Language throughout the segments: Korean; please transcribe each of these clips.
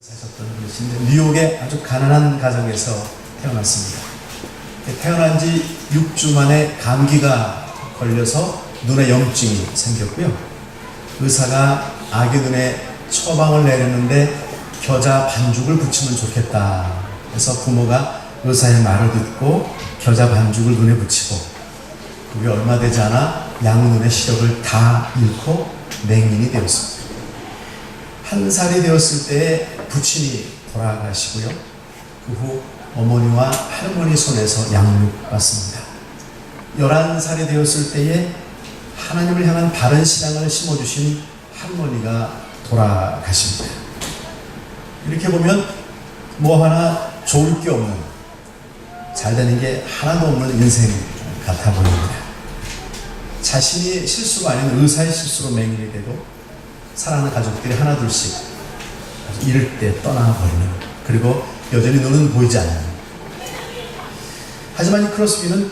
사셨던 분이신데 뉴욕의 아주 가난한 가정에서 태어났습니다. 태어난 지 6주 만에 감기가 걸려서 눈에 염증이 생겼고요. 의사가 아기 눈에 처방을 내렸는데 겨자 반죽을 붙이면 좋겠다 해서 부모가 의사의 말을 듣고 겨자 반죽을 눈에 붙이고 그게 얼마 되지 않아 양눈의 시력을 다 잃고 맹인이 되었습니다. 1살이 되었을 때에 부친이 돌아가시고요. 그 후 어머니와 할머니 손에서 양육받습니다. 11살이 되었을 때에 하나님을 향한 바른 신앙을 심어주신 할머니가 돌아가십니다. 이렇게 보면 뭐 하나 좋을 게 없는, 잘 되는 게 하나도 없는 인생 같아 보입니다. 자신이 실수가 아닌 의사의 실수로 맹인이 되고 사랑하는 가족들이 하나둘씩 이럴 때 떠나버리는, 그리고 여전히 눈은 보이지 않는. 하지만 이 크로스비는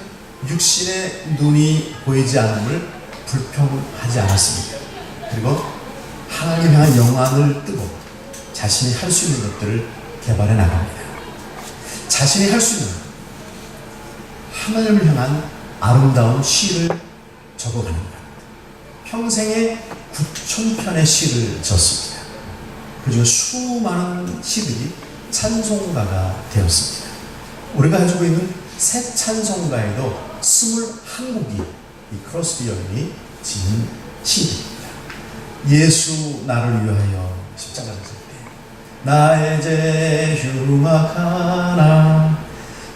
육신의 눈이 보이지 않음을 불평하지 않았습니다. 그리고 하나님을 향한 영광을 뜨고 자신이 할 수 있는 것들을 개발해 나갑니다. 자신이 할 수 있는 하나님을 향한 아름다운 시를 적어가는 것. 평생에 9,000편의 시를 썼습니다. 그중 수많은 시들이 찬송가가 되었습니다. 우리가 가지고 있는 새 찬송가에도 21곡이 이 크로스비 여인이 지은 시들입니다. 예수 나를 위하여 십자가를 질 때 나의 죄 흉악하나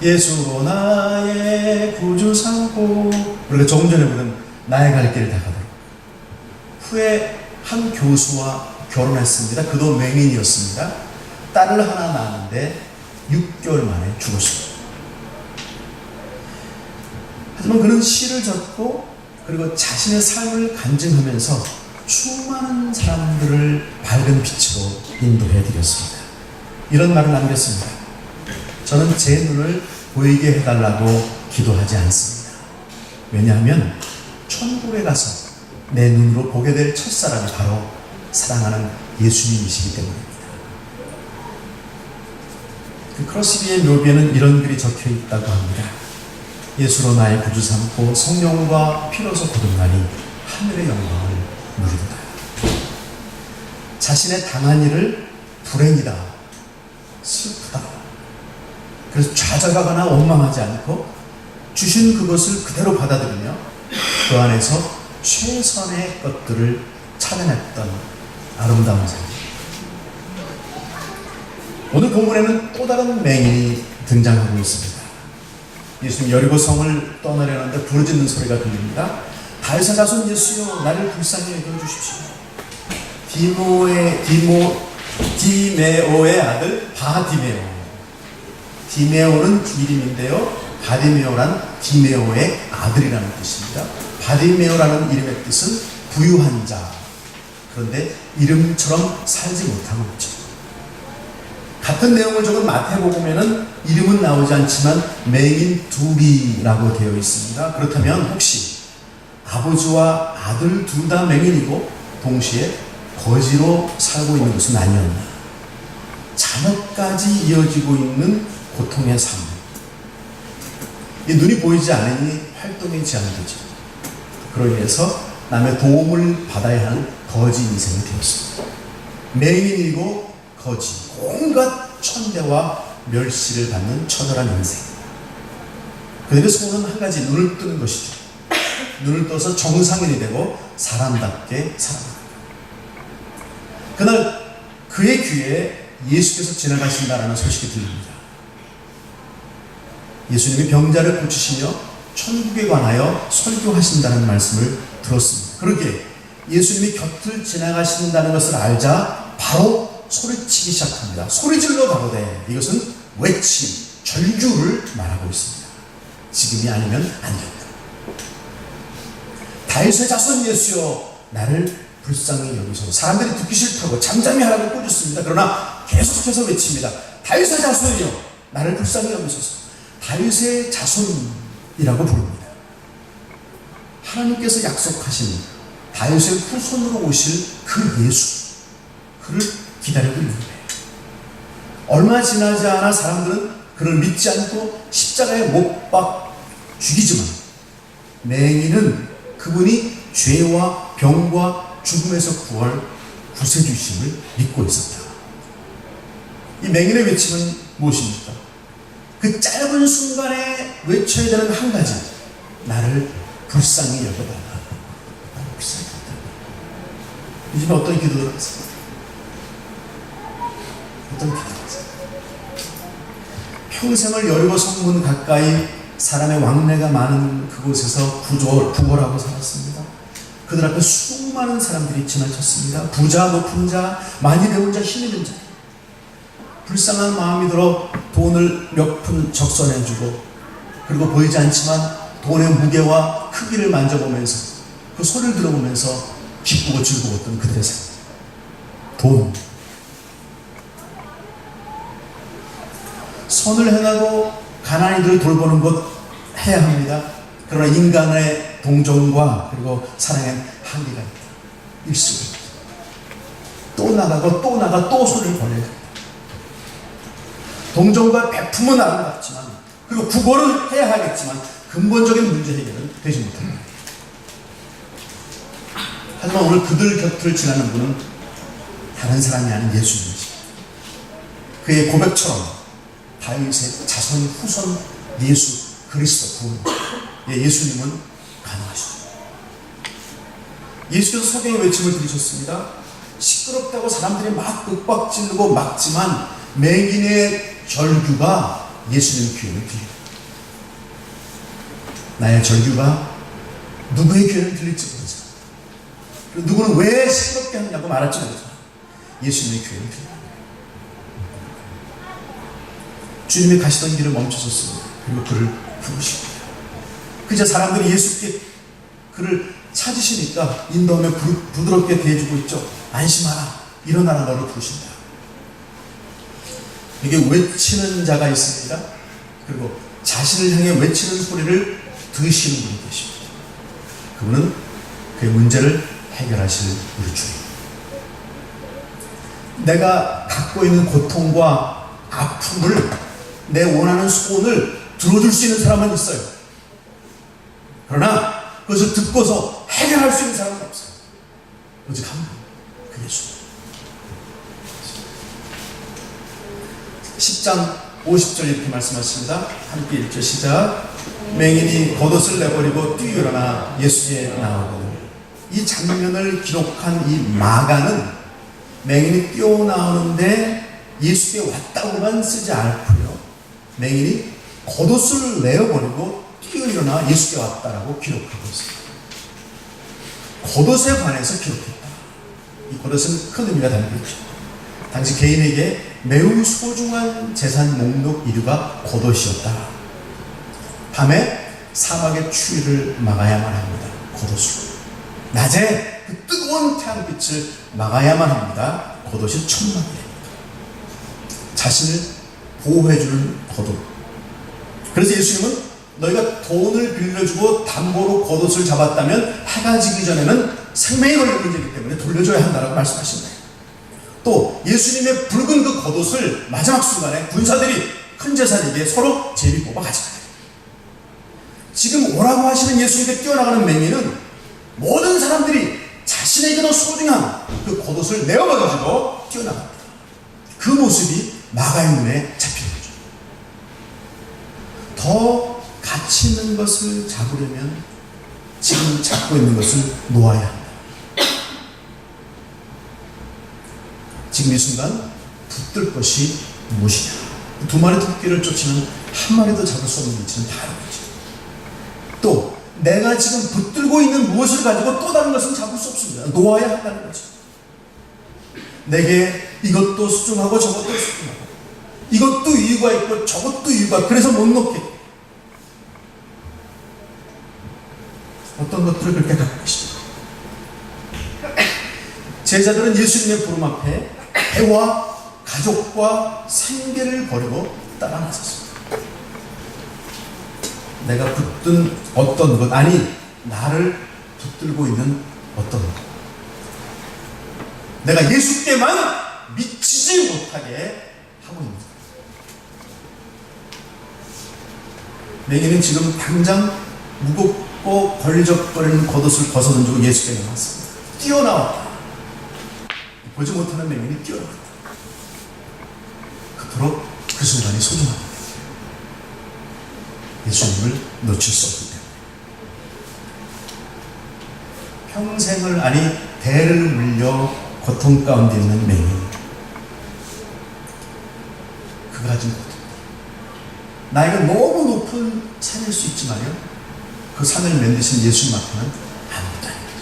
예수로 나의 구주 삼고, 우리가 조금 전에 부른 나의 갈 길을 다 가도록. 후에 한 교수와 결혼했습니다. 그도 맹인이었습니다. 딸을 하나 낳았는데 6개월 만에 죽었습니다. 하지만 그는 시를 적고 그리고 자신의 삶을 간증하면서 수많은 사람들을 밝은 빛으로 인도해 드렸습니다. 이런 말을 남겼습니다. 저는 제 눈을 보이게 해달라고 기도하지 않습니다. 왜냐하면 천국에 가서 내 눈으로 보게 될 첫사람이 바로 사랑하는 예수님이시기 때문입니다. 그 크로스비의 묘비에는 이런 글이 적혀 있다고 합니다. 예수로 나의 구주 삼고 성령과 피로서 거듭나니 하늘의 영광을 누리도다. 자신의 당한 일을 불행이다, 슬프다, 그래서 좌절하거나 원망하지 않고 주신 그것을 그대로 받아들이며 그 안에서 최선의 것들을 찾아냈던 아름다운 삶. 오늘 본문에는 또 다른 맹인이 등장하고 있습니다. 예수님 여리고 성을 떠나려는데 부르짖는 소리가 들립니다. 다윗의 자손 예수여 나를 불쌍히 여겨 주십시오. 디메오의 아들 바디메오. 디메오는 이름인데요, 바디메오란 디메오의 아들이라는 뜻입니다. 바디메오라는 이름의 뜻은 부유한 자. 그런데 이름처럼 살지 못하고 있죠. 같은 내용을 적은 마태복음에는 이름은 나오지 않지만 맹인 둘이라고 되어 있습니다. 그렇다면 혹시 아버지와 아들 둘 다 맹인이고 동시에 거지로 살고 있는 것은 아니었나? 자녀까지 이어지고 있는 고통의 삶. 이 눈이 보이지 않으니 활동이 제한되죠. 그로 인해서 남의 도움을 받아야 하는 거지 인생이 되었습니다. 맹인이고 거지, 온갖 천대와 멸시를 받는 처절한 인생. 그들의 소원은 한 가지, 눈을 뜨는 것이죠. 눈을 떠서 정상인이 되고 사람답게 살아갑니다. 그날 그의 귀에 예수께서 지나가신다라는 소식이 들립니다. 예수님이 병자를 고치시며 천국에 관하여 설교하신다는 말씀을 들었습니다. 그러기에 예수님이 곁을 지나가신다는 것을 알자 바로 소리치기 시작합니다. 소리질러 가로되, 이것은 외침, 절규를 말하고 있습니다. 지금이 아니면 안 된다. 다윗의 자손 예수여 나를 불쌍히 여기소서. 사람들이 듣기 싫다고 잠잠히 하라고 꾸짖습니다. 그러나 계속해서 외칩니다. 다윗의 자손이여 나를 불쌍히 여기소서. 다윗의 자손이라고 부릅니다. 하나님께서 약속하신 다윗의 후손으로 오실 그 예수, 그를 기다리고 있는 거예요. 얼마 지나지 않아 사람들은 그를 믿지 않고 십자가에 못 박 죽이지만 맹인은 그분이 죄와 병과 죽음에서 구할 구세주심을 믿고 있었다. 이 맹인의 외침은 무엇입니까? 그 짧은 순간에 외쳐야 되는 한 가지, 나를 불쌍히 여겨달라. 나를 불쌍히 여겨달라. 요즘에 어떤 기도를 하세요? 어떤 기도를 하세요? 평생을 여리고 성문 가까이 사람의 왕래가 많은 그곳에서 구걸하고 살았습니다. 그들 앞에 수많은 사람들이 지나쳤습니다. 부자, 높은 자, 많이 배운 자, 힘 있는 자. 불쌍한 마음이 들어 돈을 몇 푼 적선해주고, 그리고 보이지 않지만 돈의 무게와 크기를 만져보면서 그 소리를 들어보면서 기쁘고 즐거웠던 그들의 삶. 돈. 선을 행하고 가난이들을 돌보는 것 해야 합니다. 그러나 인간의 동정과 그리고 사랑엔 한계가 있다. 일수입니다. 또 나가고 또 나가 또 손을 벌려야 합니다. 동정과 베품은 아름답지만, 그리고 구걸을 해야 하겠지만 근본적인 문제 해결은 되지 못합니다. 하지만 오늘 그들 곁을 지나는 분은 다른 사람이 아닌 예수님이십니다. 그의 고백처럼 다윗의 자손 후손 예수 그리스도 구원. 예수님은 가능하시죠. 예수께서 소경의 외침을 들으셨습니다. 시끄럽다고 사람들이 막 윽박지르고 막지만 맹인의 절규가 예수님 귀에는 들립니다. 나의 절규가 누구의 귀에는 들릴지 모르죠. 그리고 누구는 왜 시끄럽게 하느냐고 말할지 모르죠. 예수님의 귀에는 들립니다. 주님이 가시던 길을 멈춰섰습니다. 그리고 그를 부르십니다. 그저 사람들이 예수께 그를 찾으시니까 인도하며 부드럽게 대해주고 있죠. 안심하라, 일어나라, 너를 부르신다. 이게 외치는 자가 있습니다. 그리고 자신을 향해 외치는 소리를 들으시는 분이 계십니다. 그분은 그의 문제를 해결하실 우리 주님. 내가 갖고 있는 고통과 아픔을, 내 원하는 소원을 들어줄 수 있는 사람은 있어요. 그러나 그것을 듣고서 해결할 수 있는 사람은 없어요. 오직 한 분, 그 예수. 10장 50절 이렇게 말씀하십니다. 함께 읽죠. 시작. 맹인이 겉옷을 내버리고 뛰어일어나 예수께 나오거든. 이 장면을 기록한 이 마가는 맹인이 뛰어나오는데 예수께 왔다고만 쓰지 않고요, 맹인이 겉옷을 내어버리고 뛰어일어나 예수께 왔다라고 기록하고 있습니다. 겉옷에 관해서 기록했다. 이 겉옷은 큰 의미가 담겨 있죠. 당시 개인에게 매우 소중한 재산 목록 1위가 겉옷이었다. 밤에 사막의 추위를 막아야만 합니다. 겉옷으로. 낮에 그 뜨거운 태양빛을 막아야만 합니다. 겉옷이 천막이 됩니다. 자신을 보호해주는 겉옷. 그래서 예수님은 너희가 돈을 빌려주고 담보로 겉옷을 잡았다면 해가 지기 전에는 생명이 걸릴 문제이기 때문에 돌려줘야 한다라고 말씀하신 거예요. 또 예수님의 붉은 그 겉옷을 마지막 순간에 군사들이 큰 제사장에게 서로 제비 뽑아 가져가요. 지금 오라고 하시는 예수님께 뛰어나가는 맹인은 모든 사람들이 자신에게 더 소중한 그 겉옷을 내어버려주고 뛰어나갑니다. 그 모습이 마가의 눈에 잡히는 거죠. 더 가치 있는 것을 잡으려면 지금 잡고 있는 것을 놓아야 합니다. 지금 이 순간 붙들 것이 무엇이냐. 두 마리 토끼를 쫓으면 한 마리도 잡을 수 없는 위치는 다른 거죠. 또 내가 지금 붙들고 있는 무엇을 가지고 또 다른 것은 잡을 수 없습니다. 놓아야 한다는 거죠. 내게 이것도 수중하고 저것도 수중하고, 이것도 이유가 있고 저것도 이유가 있고, 그래서 못 놓게. 어떤 것들을 그렇게 갖고 계시죠? 제자들은 예수님의 부름 앞에 배와 가족과 생계를 버리고 따라 나섰습니다. 내가 붙든 어떤 것, 아니 나를 붙들고 있는 어떤 것, 내가 예수께만 미치지 못하게 하고 있는 거예요. 맹인은 지금 당장 무겁고 걸리적거리는 겉옷을 벗어던지고 예수께 나왔습니다. 뛰어나왔다. 보지 못하는 맹인이 뛰어나왔다. 그토록 그 순간이 소중합니다. 예수님을 놓칠 수 없기 때문에. 평생을 아니 대를 물려 고통 가운데 있는 맹인. 그가 가진 고통. 나이가 너무 높은 산일 수 있지만요, 그 산을 만드신 예수님 앞에는 아무것도 아닙니다.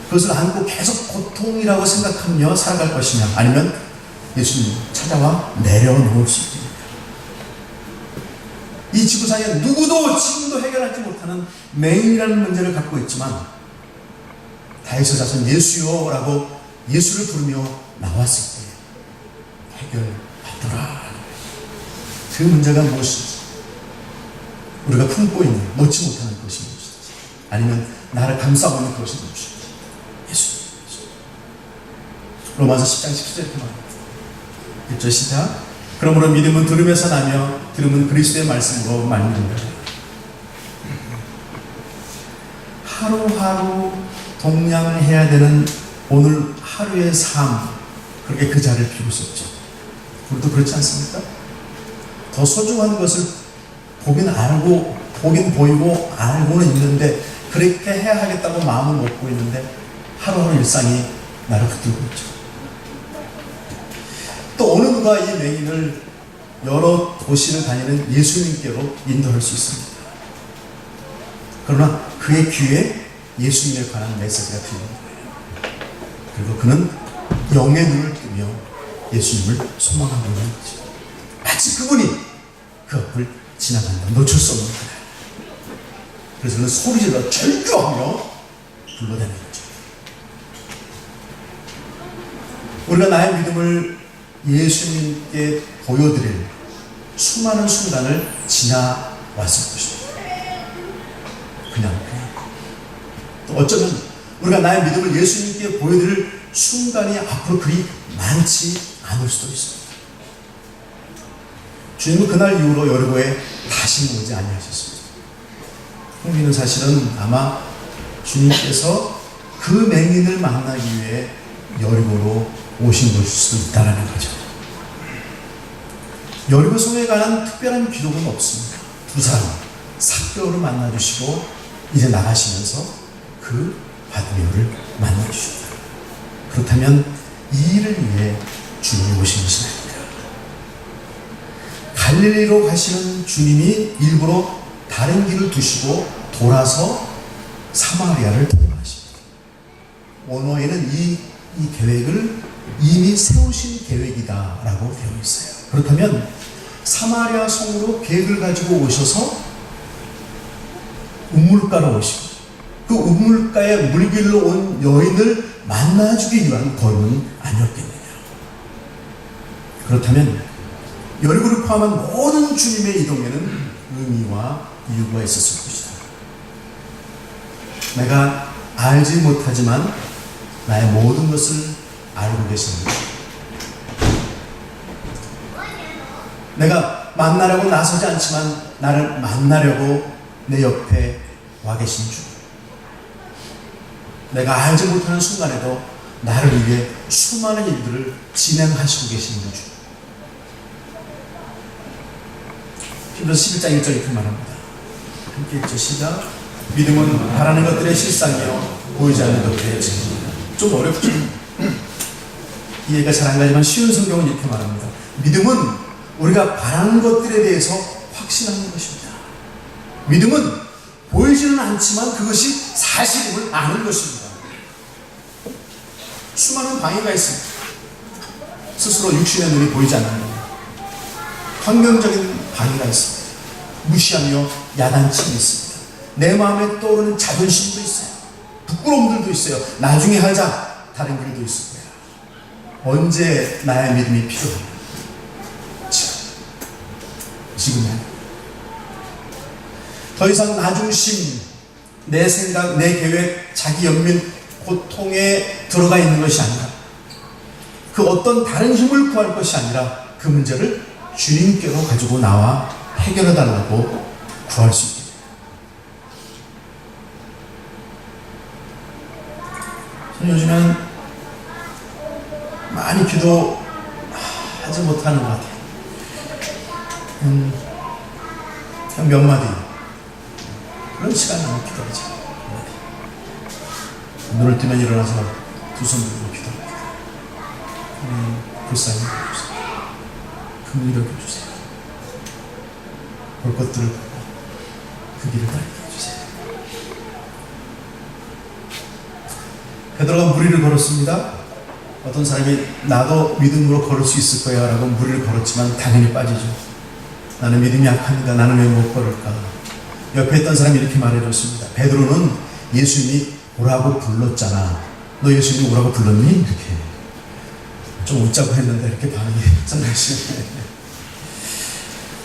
그것을 안고 계속 고통이라고 생각하며 살아갈 것이냐, 아니면 예수님 찾아와 내려놓을 수 있습니다. 이 지구상에 누구도 지금도 해결하지 못하는 맹인이라는 문제를 갖고 있지만, 다윗의 자손 예수여라고 예수를 부르며 나왔을 때 해결받더라. 그 문제가 무엇인지, 우리가 품고 있는 놓지 못하는 것이 무엇인지, 아니면 나를 감싸고 있는 것이 무엇인지. 예수. 로마서 10장 10절 이렇게 말합니다. 1절 시작. 그러므로 믿음은 들음에서 나며 들음은 그리스도의 말씀으로 말미암는다. 하루하루 동냥을 해야 되는 오늘 하루의 삶, 그렇게 그 자리를 비울 수 없죠. 우리도 그렇지 않습니까? 더 소중한 것을 보긴 보이고 알고는 있는데, 그렇게 해야 하겠다고 마음을 먹고 있는데 하루하루 일상이 나를 붙들고 있죠. 또 어느 누가 이 맹인을 여러 도시를 다니는 예수님께로 인도할 수 있습니다. 그러나 그의 귀에 예수님에 관한 메시지가 들리는 거예요. 그리고 그는 영의 눈을 뜨며 예수님을 소망하고 있는 거죠. 마치 그분이 그 앞을 지나간다. 놓칠 수 없는 거예요. 그래서 그는 소리질러 절규하며 불러대는 거죠. 우리가 나의 믿음을 예수님께 보여드릴 수많은 순간을 지나왔을 것입니다. 그냥. 또 어쩌면 우리가 나의 믿음을 예수님께 보여드릴 순간이 앞으로 그리 많지 않을 수도 있습니다. 주님은 그날 이후로 여리고에 다시 오지 아니하셨습니다. 흥미는 사실은 아마 주님께서 그 맹인을 만나기 위해 여리고로 오신 것일 수도 있다는 거죠. 여리고 성에 관한 특별한 기록은 없습니다. 두 사람 삭개오를 만나주시고 이제 나가시면서 그 바디메오를 만나주십니다. 그렇다면 이 일을 위해 주님이 오신 것이 아닙니다. 갈릴리로 가시는 주님이 일부러 다른 길을 두시고 돌아서 사마리아를 통과하십니다. 원어에는 이 계획을 이미 세우신 계획이다라고 되어 있어요. 그렇다면 사마리아 성으로 계획을 가지고 오셔서 우물가로 오시고 그 우물가에 물길로 온 여인을 만나주기 위한 걸음은 아니었겠느냐. 그렇다면 여리고를 포함한 모든 주님의 이동에는 의미와 이유가 있었을 것이다. 내가 알지 못하지만 나의 모든 것을 알고 계십니다. 내가 만나려고 나서지 않지만 나를 만나려고 내 옆에 와 계신 주. 내가 알지 못하는 순간에도 나를 위해 수많은 일들을 진행하시고 계시는 주. 히브리서 11장 1절 이렇게 말합니다. 함께 읽죠. 시작. 믿음은 바라는 것들의 실상이요 보이지 않는 것들의 증거입니다. 좀 어렵죠? 이해가 잘 안 가지만 쉬운 성경은 이렇게 말합니다. 믿음은 우리가 바라는 것들에 대해서 확신하는 것입니다. 믿음은 보이지는 않지만 그것이 사실임을 아는 것입니다. 수많은 방해가 있습니다. 스스로 육신의 눈이 보이지 않는 것, 환경적인 방해가 있습니다. 무시하며 야단침이 있습니다. 내 마음에 떠오르는 자존심도 있어요. 부끄러움들도 있어요. 나중에 하자, 다른 길도 있을 거야. 언제 나의 믿음이 필요한가? 지금은 더 이상 나중심, 내 생각, 내 계획, 자기 연민, 고통에 들어가 있는 것이 아니라 그 어떤 다른 힘을 구할 것이 아니라 그 문제를 주님께로 가지고 나와 해결해 달라고 구할 수 있게 돼요. 저는 요즘엔 많이 기도하지 못하는 것 같아요. 그냥 몇 마디 그런 시간 나면 기도하지. 눈을 뜨면 일어나서 두 손 들고 기도합니다. 불쌍히 여겨주세요. 긍휼히 여겨주세요. 볼 것들을 보고 그 길을 따르게 해주세요. 베드로가 무리를 걸었습니다. 어떤 사람이 나도 믿음으로 걸을 수 있을 거야 라고 무리를 걸었지만 당연히 빠지죠. 나는 믿음이 약합니다. 나는 왜 못 걸을까? 옆에 있던 사람이 이렇게 말해줬습니다. 베드로는 예수님이 오라고 불렀잖아. 너 예수님이 오라고 불렀니? 이렇게 좀 웃자고 했는데 이렇게 반응이 짠하시네.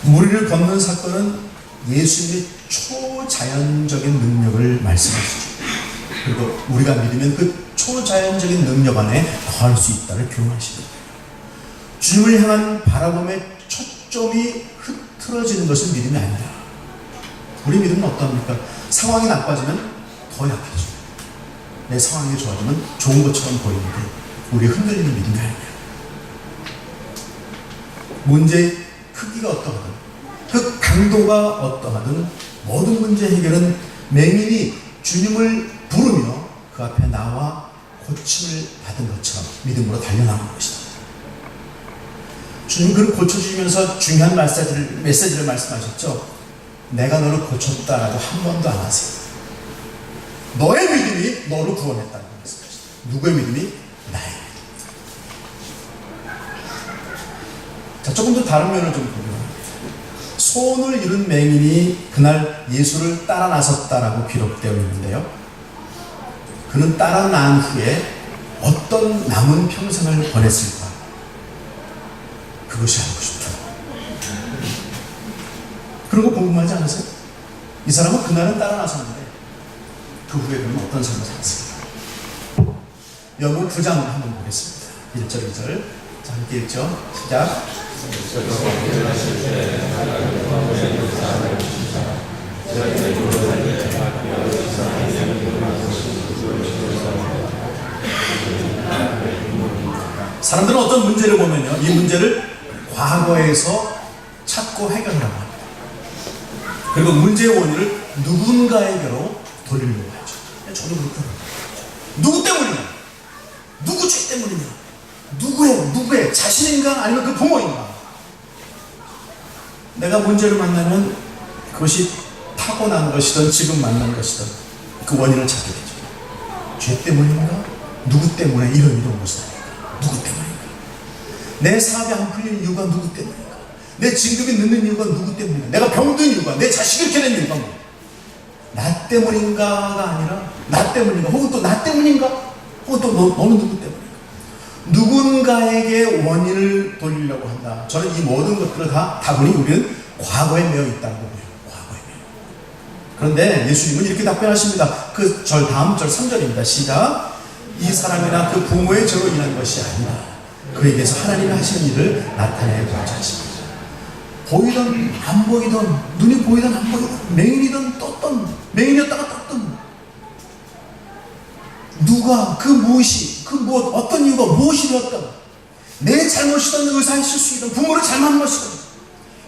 무리를 걷는 사건은 예수님의 초자연적인 능력을 말씀하시죠. 그리고 우리가 믿으면 그 초자연적인 능력 안에 거할 수 있다를 교훈하시는 거예요. 주님을 향한 바라봄의 초점이 흐트러지는 것은 믿음이 아니다. 우리 믿음은 어떠합니까? 상황이 나빠지면 더 약해져. 내 상황이 좋아지면 좋은 것처럼 보이는데 우리 흔들리는 믿음이 아니야. 문제의 크기가 어떠하든 그 강도가 어떠하든 모든 문제 해결은 맹인이 주님을 부르며 그 앞에 나와 고침을 받은 것처럼 믿음으로 달려나가는 것이다. 주님 그를 고쳐주시면서 중요한 메시지를 말씀하셨죠. 내가 너를 고쳤다라고 한 번도 안 하세요. 너의 믿음이 너를 구원했다는 말씀이시죠. 누구의 믿음이? 나의 믿음. 자, 조금 더 다른 면을 좀 보면 손을 잃은 맹인이 그날 예수를 따라 나섰다라고 기록되어 있는데요. 그는 따라 난 후에 어떤 남은 평생을 보냈을까? 그것이 알고 싶다. 그런 거 궁금하지 않으세요? 이 사람은 그날은 따라 나섰는데 그 후에 그는 어떤 삶을 살았을까? 여러분 9장 한번 보겠습니다. 1절 2절 자, 함께 읽죠. 시작. 사람들은 어떤 문제를 보면요, 이 문제를 과거에서 찾고 해결하라고 합니다. 그리고 문제의 원인을 누군가에게로 돌리려고 하죠. 저도 그렇게 합니다. 누구 때문이냐? 누구 죄 때문이냐? 누구의 자신인가 아니면 그 부모인가? 내가 문제를 만나면 그것이 타고난 것이든 지금 만난 것이든 그 원인을 찾게 되죠. 죄 때문인가? 누구 때문에 이런 것은 아닐까? 누구 때문인가? 내 사업이 안 풀리는 이유가 누구 때문인가? 내 진급이 늦는 이유가 누구 때문인가? 내가 병든 이유가, 내 자식이 이렇게 된 이유가 뭐야? 나 때문인가가 아니라 나 때문인가? 혹은 또 나 때문인가? 혹은 또 너는 누구 때문인가? 누군가에게 원인을 돌리려고 한다. 저는 이 모든 것들을 다 다분히 우리는 과거에 매여 있다고 보여요. 과거에 매여. 그런데 예수님은 이렇게 답변하십니다. 그 다음 절 3절입니다. 시작. 이 사람이나 그 부모의 죄로 인한 것이 아니라 그에게서 하나님이 하시는 일을 나타내고자 하십니다. 보이던 안 보이던, 눈이 보이던 안 보이던, 맹인이던 떴던, 맹인이었다가 떴던, 누가 그 무엇이, 그 무엇, 어떤 이유가 무엇이 되었던, 내 잘못이든 의사의 실수이든 부모를 잘못한 것이든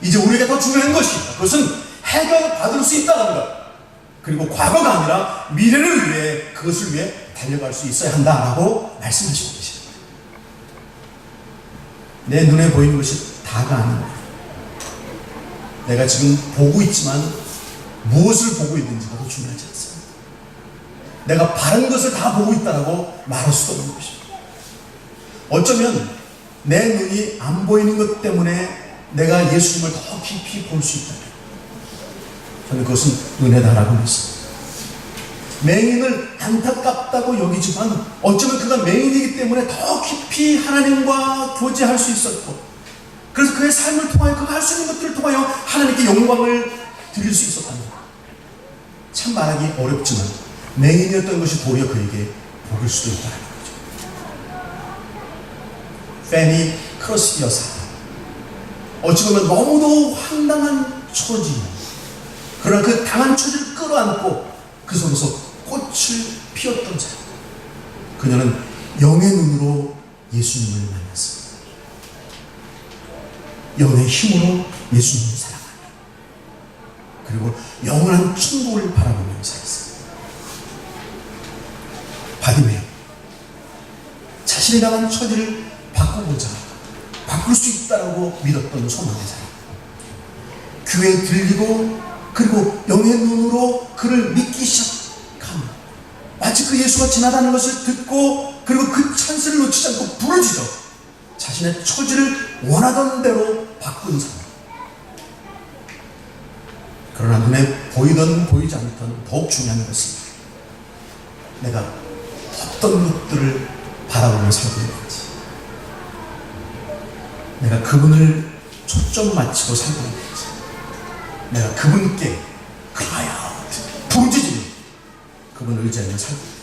이제 우리에게 더 중요한 것이 있다. 그것은 해결받을 수 있다는 것. 그리고 과거가 아니라 미래를 위해, 그것을 위해 달려갈 수 있어야 한다라고 말씀하시고 계십니다. 내 눈에 보이는 것이 다가 아닙니다. 내가 지금 보고 있지만 무엇을 보고 있는지가 더 중요하지 않습니다. 내가 바른 것을 다 보고 있다라고 말할 수도 없는 것입니다. 어쩌면 내 눈이 안 보이는 것 때문에 내가 예수님을 더 깊이 볼 수 있다. 저는 그것은 은혜다라고 믿습니다. 맹인을 안타깝다고 여기지만 어쩌면 그가 맹인이기 때문에 더 깊이 하나님과 교제할 수 있었고, 그래서 그의 삶을 통하여 그가 할 수 있는 것들을 통하여 하나님께 영광을 드릴 수 있었다는 것. 참 말하기 어렵지만 맹인이었던 것이 도리어 그에게 복일 수도 있다는 거죠. 페니 크로스비 여사. 어찌 보면 너무도 황당한 처지, 그러나 그 당한 처지를 끌어안고 그 속에서 꽃을 피웠던 사람. 그녀는 영의 눈으로 예수님을 만났습니다. 영의 힘으로 예수님을 사랑하며 그리고 영원한 천국을 바라보며 살았습니다. 바디메오, 자신이 당한 처지를 바꾸고자 바꿀 수 있다고 믿었던 소망의 사람. 교회에 들리고 그리고 영의 눈으로 그를 믿기 시작하며 마치 그 예수가 지나가는 것을 듣고 그리고 그 찬스를 놓치지 않고 부르짖어 자신의 처지를 원하던 대로 바꾼 사람. 그러나 눈에 보이던 보이지 않던 더욱 중요한 것은 내가 어떤 것들을 바라보며 살고 있는지, 내가 그분을 초점 맞추고 살고 있는지, 내가 그분께 그라야 부르짖으며 그분을 의지하며 살고 있는지.